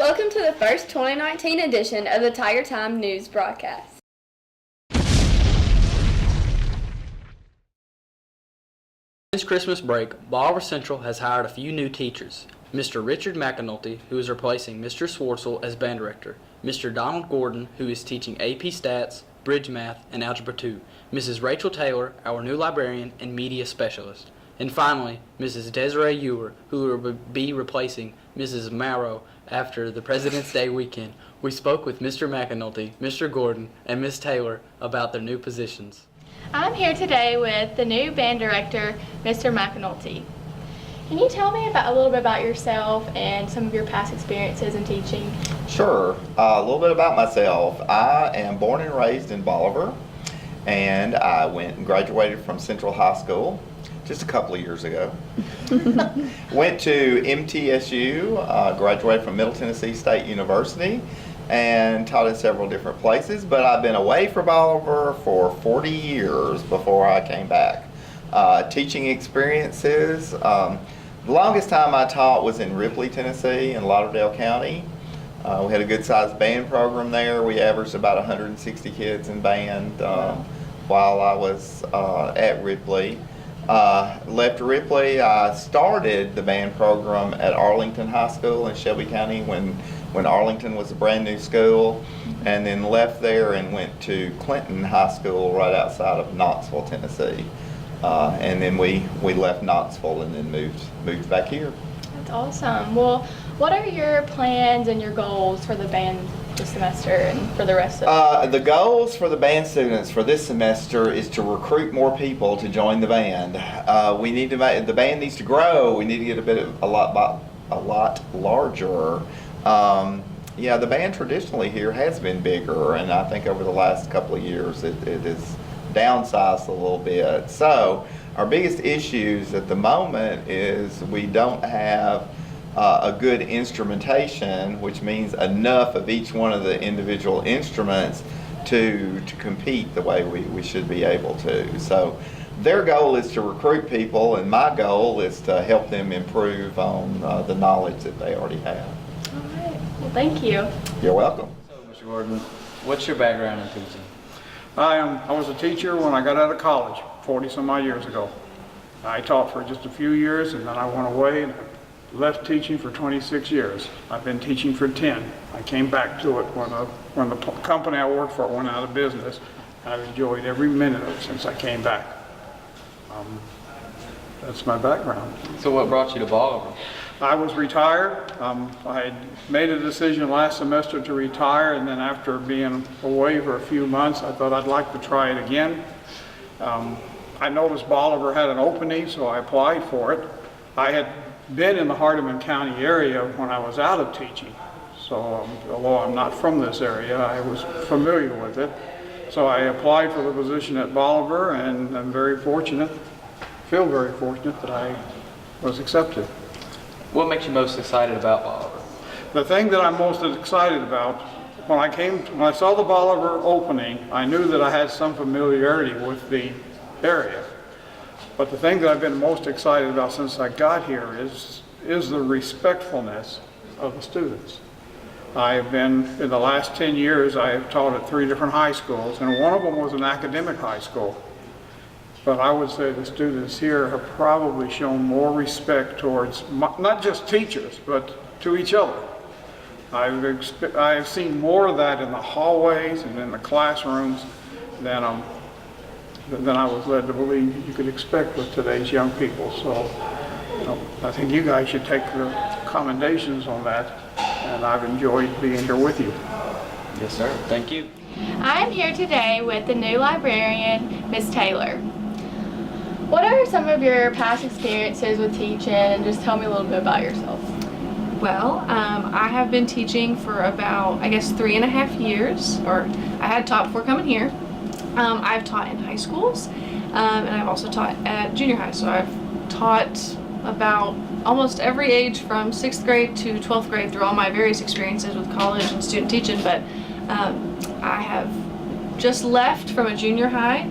Welcome to the first 2019 edition of the Tiger Time News broadcast. Since Christmas break, Bolivar Central has hired a few new teachers. Mr. Richard McAnulty, who is replacing Mr. Swartzel as band director, Mr. Donald Gordon, who is teaching AP Stats, Bridge Math, and Algebra 2, Mrs. Rachel Taylor, our new librarian and media specialist, and finally, Mrs. Desiree Ewer, who will be replacing Mrs. Marrow after the President's Day weekend. We spoke with Mr. McAnulty, Mr. Gordon, and Ms. Taylor about their new positions. I'm here today with the new band director, Mr. McAnulty. Can you tell me a little bit about yourself and some of your past experiences in teaching? Sure. A little bit about myself. I am born and raised in Bolivar, and I went and graduated from Central High School just a couple of years ago. Went to MTSU, graduated from Middle Tennessee State University, and taught in several different places, but I've been away from Bolivar for 40 years before I came back. Teaching experiences, the longest time I taught was in Ripley, Tennessee, in Lauderdale County. We had a good sized band program there. We averaged about 160 kids in band while I was at Ripley. Left Ripley, I started the band program at Arlington High School in Shelby County when Arlington was a brand new school, and then left there and went to Clinton High School right outside of Knoxville, Tennessee. And then we left Knoxville and then moved back here. That's awesome. Well, what are your plans and your goals for the band this semester and for the rest of the goals for the band students for this semester is to recruit more people to join the band. We need to the band needs to grow. We need to get a lot larger. Yeah, the band traditionally here has been bigger, and I think over the last couple of years it is downsized a little bit. So our biggest issues at the moment is we don't have a good instrumentation, which means enough of each one of the individual instruments to compete the way we should be able to. So their goal is to recruit people, and my goal is to help them improve on the knowledge that they already have. All right. Well, thank you. You're welcome. So, Mr. Gordon, what's your background in teaching? I was a teacher when I got out of college 40 some odd years ago. I taught for just a few years, and then I went away and left teaching for 26 years. I've been teaching for 10. I came back to it when the company I worked for went out of business. I've enjoyed every minute of it since I came back. That's my background. So what brought you to Bolivar? I was retired. I had made a decision last semester to retire, and then after being away for a few months, I thought I'd like to try it again. I noticed Bolivar had an opening, so I applied for it. I had been in the Hardeman County area when I was out of teaching, so although I'm not from this area, I was familiar with it. So I applied for the position at Bolivar, and I'm feel very fortunate that I was accepted. What makes you most excited about Bolivar? The thing that I'm most excited about, when I saw the Bolivar opening, I knew that I had some familiarity with the area. But the thing that I've been most excited about since I got here is the respectfulness of the students. In the last 10 years, I have taught at 3 different high schools, and one of them was an academic high school. But I would say the students here have probably shown more respect towards not just teachers, but to each other. I've seen more of that in the hallways and in the classrooms than I was led to believe you could expect with today's young people. So I think you guys should take the commendations on that, and I've enjoyed being here with you. Yes, sir. Thank you. I'm here today with the new librarian, Ms. Taylor. What are some of your past experiences with teaching, and just tell me a little bit about yourself? Well, I have been teaching for about, 3.5 years, or I had taught before coming here. I've taught in high schools, and I've also taught at junior high, so I've taught about almost every age from 6th grade to 12th grade through all my various experiences with college and student teaching, but I have just left from a junior high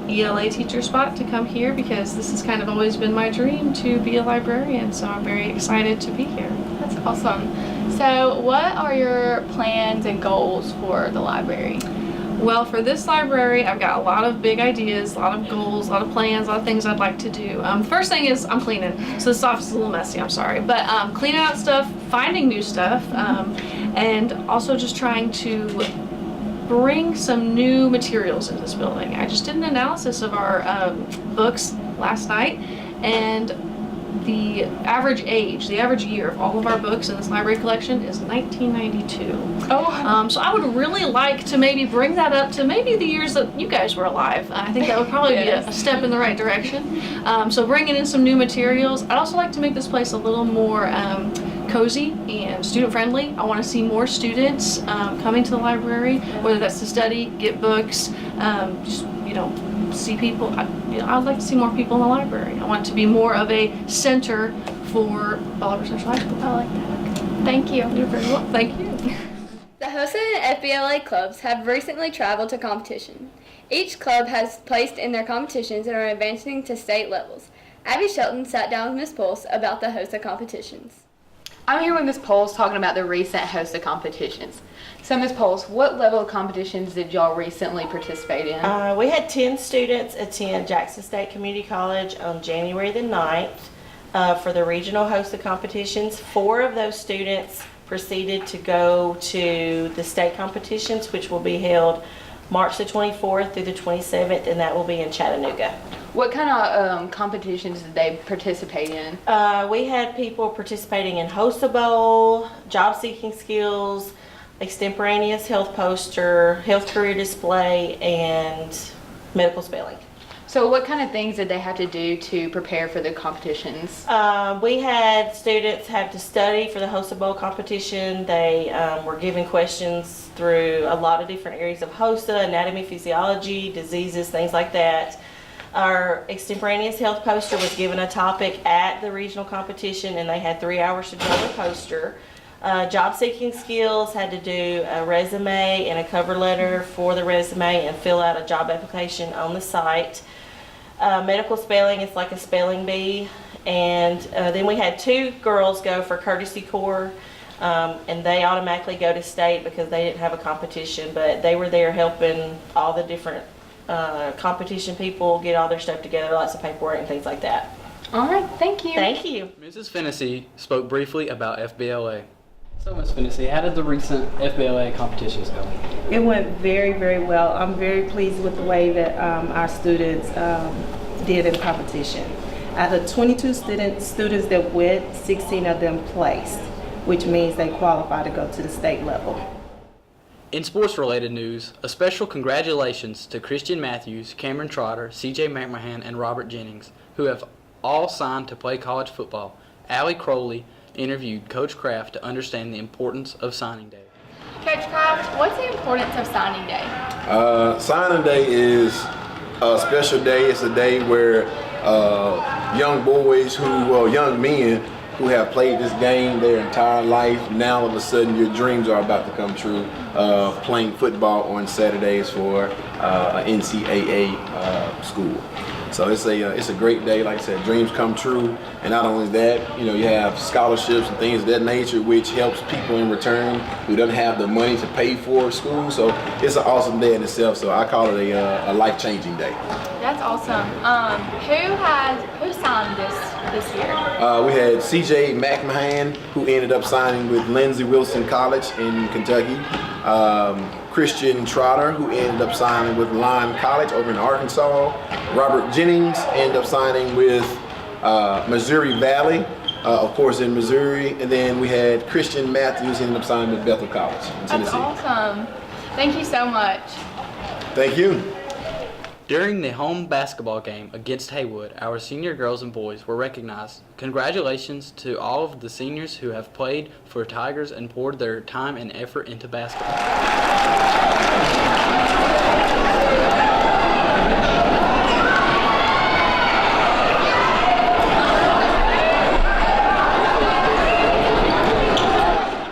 ELA teacher spot to come here because this has kind of always been my dream to be a librarian, so I'm very excited to be here. That's awesome. So, what are your plans and goals for the library? Well, for this library, I've got a lot of big ideas, a lot of goals, a lot of plans, a lot of things I'd like to do. First thing is I'm cleaning, so this office is a little messy, I'm sorry. But cleaning out stuff, finding new stuff, and also just trying to bring some new materials into this building. I just did an analysis of our books last night, and the average age, the average year of all of our books in this library collection is 1992. Oh, So I would really like to maybe bring that up to maybe the years that you guys were alive. I think that would probably be a step in the right direction. So bringing in some new materials. I'd also like to make this place a little more cozy and student friendly. I want to see more students coming to the library, whether that's to study, get books, just, see people. I'd like to see more people in the library. I want it to be more of a center for Bolivar Central High School. I like that. Thank you. You're very welcome. Thank you. The HOSA and FBLA clubs have recently traveled to competition. Each club has placed in their competitions and are advancing to state levels. Abby Shelton sat down with Ms. Pulse about the HOSA competitions. I'm here with Ms. Poles talking about the recent HOSA competitions. So Ms. Poles, what level of competitions did y'all recently participate in? We had 10 students attend Jackson State Community College on January the 9th for the regional HOSA competitions. 4 of those students proceeded to go to the state competitions, which will be held March the 24th through the 27th, and that will be in Chattanooga. What kind of competitions did they participate in? We had people participating in HOSA Bowl, job seeking skills, extemporaneous health poster, health career display, and medical spelling. So what kind of things did they have to do to prepare for the competitions? We had students have to study for the HOSA Bowl competition. They were given questions through a lot of different areas of HOSA, anatomy, physiology, diseases, things like that. Our extemporaneous health poster was given a topic at the regional competition, and they had 3 hours to draw the poster. Job seeking skills had to do a resume and a cover letter for the resume and fill out a job application on the site. Medical spelling is like a spelling bee. And then we had 2 girls go for courtesy core, and they automatically go to state because they didn't have a competition, but they were there helping all the different competition people get all their stuff together, lots of paperwork and things like that. All right, thank you. Thank you. Mrs. Fennessy spoke briefly about FBLA. So, Ms. Fennessy, how did the recent FBLA competitions go? It went very, very well. I'm very pleased with the way that our students did in competition. Out of 22 students that went, 16 of them placed, which means they qualify to go to the state level. In sports-related news, a special congratulations to Christian Matthews, Cameron Trotter, C.J. McMahon, and Robert Jennings, who have all signed to play college football. Allie Crowley interviewed Coach Kraft to understand the importance of signing day. Coach Kraft, what's the importance of signing day? Signing day is a special day. It's a day where young men who have played this game their entire life, now all of a sudden your dreams are about to come true, playing football on Saturdays for an NCAA school. So it's a great day. Like I said, dreams come true, and not only that, you have scholarships and things of that nature, which helps people in return who don't have the money to pay for school. So it's an awesome day in itself. So I call it a life-changing day. That's awesome. Who signed this year? We had C.J. McMahon, who ended up signing with Lindsey Wilson College in Kentucky. Christian Trotter, who ended up signing with Lime College over in Arkansas. Robert Jennings ended up signing with Missouri Valley, of course in Missouri. And then we had Christian Matthews ended up signing with Bethel College in Tennessee. That's awesome. Thank you so much. Thank you. During the home basketball game against Haywood, our senior girls and boys were recognized. Congratulations to all of the seniors who have played for Tigers and poured their time and effort into basketball.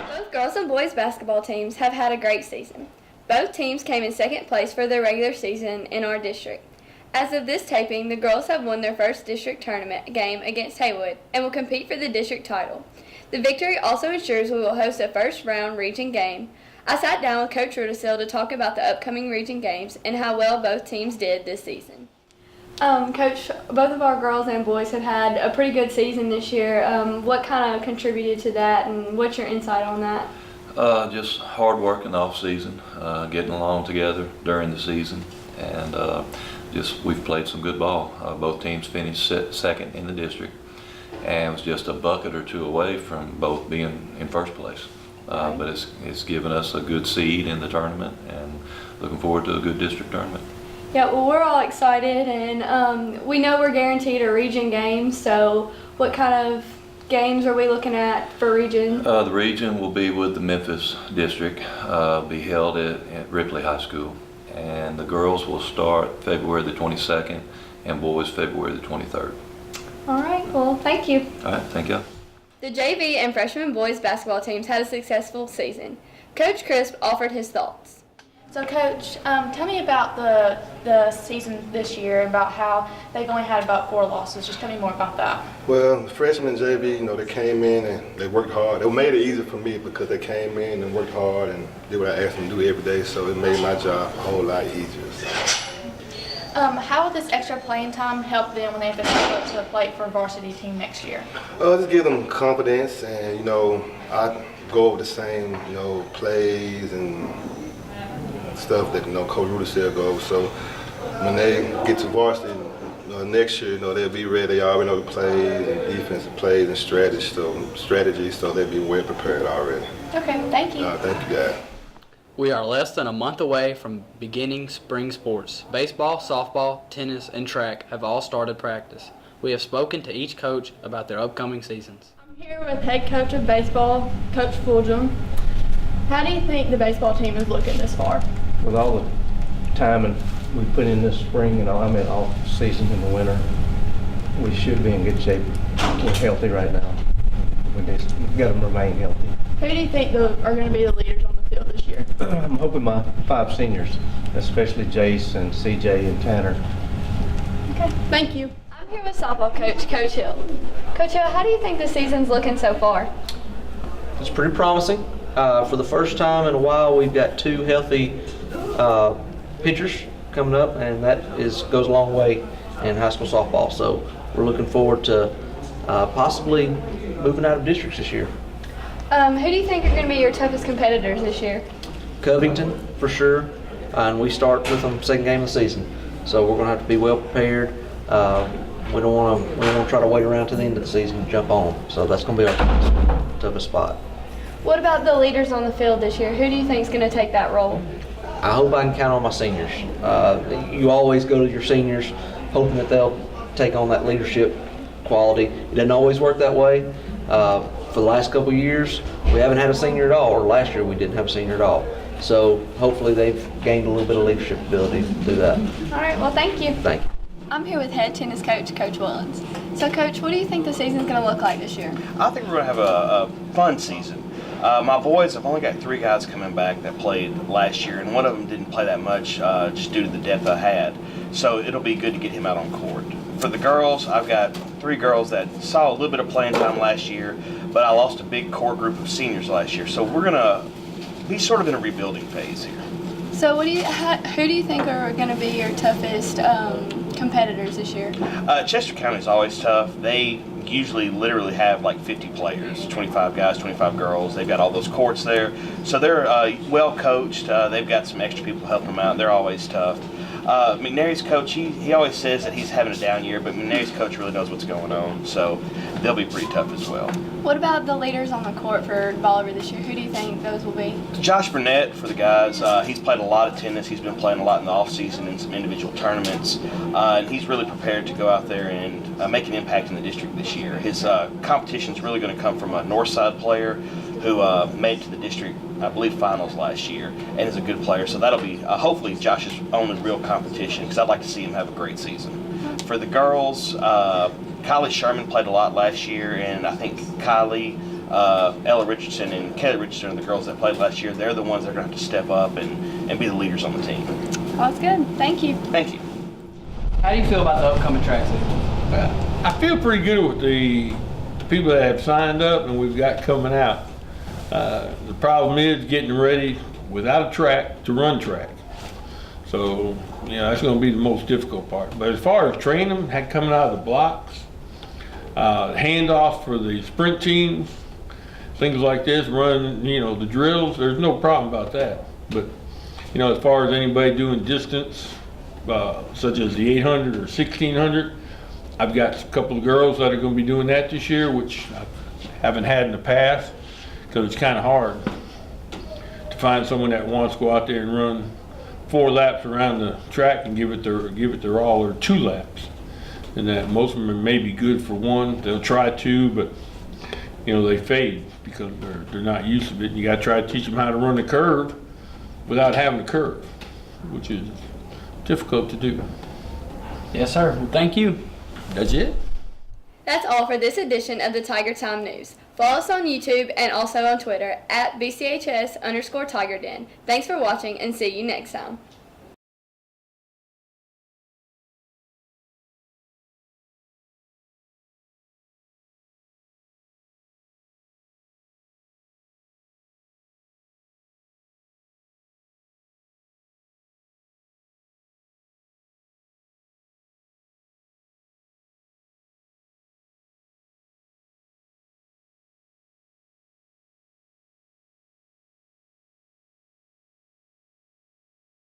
Both girls and boys basketball teams have had a great season. Both teams came in second place for their regular season in our district. As of this taping, the girls have won their first district tournament game against Haywood and will compete for the district title. The victory also ensures we will host a first-round region game. I sat down with Coach Rudisil to talk about the upcoming region games and how well both teams did this season. Coach, both of our girls and boys have had a pretty good season this year. What kind of contributed to that, and what's your insight on that? Just hard work in the off season, getting along together during the season, and just we've played some good ball. Both teams finished second in the district, and it was just a bucket or two away from both being in first place. But it's given us a good seed in the tournament, and looking forward to a good district tournament. Yeah, well, we're all excited, and we know we're guaranteed a region game. So, what kind of games are we looking at for region? The region will be with the Memphis district, be held at Ripley High School, and the girls will start February the 22nd, and boys February the 23rd. All right. Well, thank you. All right, thank you. The JV and freshman boys basketball teams had a successful season. Coach Crisp offered his thoughts. So, Coach, tell me about the season this year, about how they've only had about 4 losses. Just tell me more about that. Well, the freshmen JV, they came in and they worked hard. It made it easier for me because they came in and worked hard and did what I asked them to do every day, so it made my job a whole lot easier. How will this extra playing time help them when they have to step up to the plate for a varsity team next year? Just give them confidence, and I go over the same plays and stuff that Coach Rudisil goes. So when they get to varsity next year, they'll be ready. They already know the plays and defensive plays and strategy, so they'll be well prepared already. Okay, thank you. Thank you, guys. We are less than a month away from beginning spring sports. Baseball, softball, tennis, and track have all started practice. We have spoken to each coach about their upcoming seasons. I'm here with head coach of baseball, Coach Fulgham. How do you think the baseball team is looking this far? With all the time and we put in this spring and all season in the winter, we should be in good shape. We're healthy right now. We just got to remain healthy. Who do you think are going to be the leaders on the field this year? I'm hoping my 5 seniors, especially Jace and CJ and Tanner. Okay, thank you. I'm here with softball coach, Coach Hill. Coach Hill, how do you think the season's looking so far? It's pretty promising. For the first time in a while, we've got 2 healthy pitchers coming up, and that goes a long way in high school softball. So we're looking forward to possibly moving out of districts this year. Who do you think are going to be your toughest competitors this year? Covington, for sure, and we start with them second game of the season. So we're going to have to be well prepared. We don't want to try to wait around to the end of the season and jump on them. So that's going to be our toughest spot. What about the leaders on the field this year? Who do you think is going to take that role? I hope I can count on my seniors. You always go to your seniors hoping that they'll take on that leadership quality. It doesn't always work that way. For the last couple of years, we haven't had a senior at all, or last year we didn't have a senior at all. So hopefully they've gained a little bit of leadership ability to do that. All right, well, thank you. Thank you. I'm here with head tennis coach, Coach Willens. So, Coach, what do you think the season's going to look like this year? I think we're going to have a fun season. My boys, I've only got 3 guys coming back that played last year, and one of them didn't play that much just due to the depth I had. So it'll be good to get him out on court. For the girls, I've got 3 girls that saw a little bit of playing time last year, but I lost a big core group of seniors last year. So we're going to be sort of in a rebuilding phase here. So who do you think are going to be your toughest competitors this year? Chester County is always tough. They usually literally have like 50 players, 25 guys, 25 girls. They've got all those courts there. So they're well coached. They've got some extra people helping them out. They're always tough. McNary's coach, he always says that he's having a down year, but McNary's coach really knows what's going on, so they'll be pretty tough as well. What about the leaders on the court for Bolivar this year? Who do you think those will be? Josh Burnett for the guys. He's played a lot of tennis. He's been playing a lot in the off-season in some individual tournaments, and he's really prepared to go out there and make an impact in the district this year. His competition is really going to come from a Northside player who made to the district, I believe, finals last year, and is a good player. So that'll be hopefully Josh's own real competition, because I'd like to see him have a great season. For the girls, Kylie Sherman played a lot last year, and I think Kylie, Ella Richardson, and Kelly Richardson are the girls that played last year. They're the ones that are going to have to step up and be the leaders on the team. Oh, that's good. Thank you. Thank you. How do you feel about the upcoming track season? I feel pretty good with the the people that have signed up and we've got coming out. The problem is getting ready without a track to run track. So, that's going to be the most difficult part. But as far as training them, coming out of the blocks, handoff for the sprint teams, things like this, running, the drills, there's no problem about that. But, as far as anybody doing distance, such as the 800 or 1600, I've got a couple of girls that are going to be doing that this year, which I haven't had in the past, because it's kind of hard to find someone that wants to go out there and run 4 laps around the track and give it their all, or 2 laps. And that most of them may be good for 1. They'll try 2, but they fade because they're not used to it. And you got to try to teach them how to run the curve without having the curve, which is difficult to do. Yes, sir. Well, thank you. That's it. That's all for this edition of the Tiger Time News. Follow us on YouTube and also on Twitter at BCHS_Tiger Den. Thanks for watching and see you next time.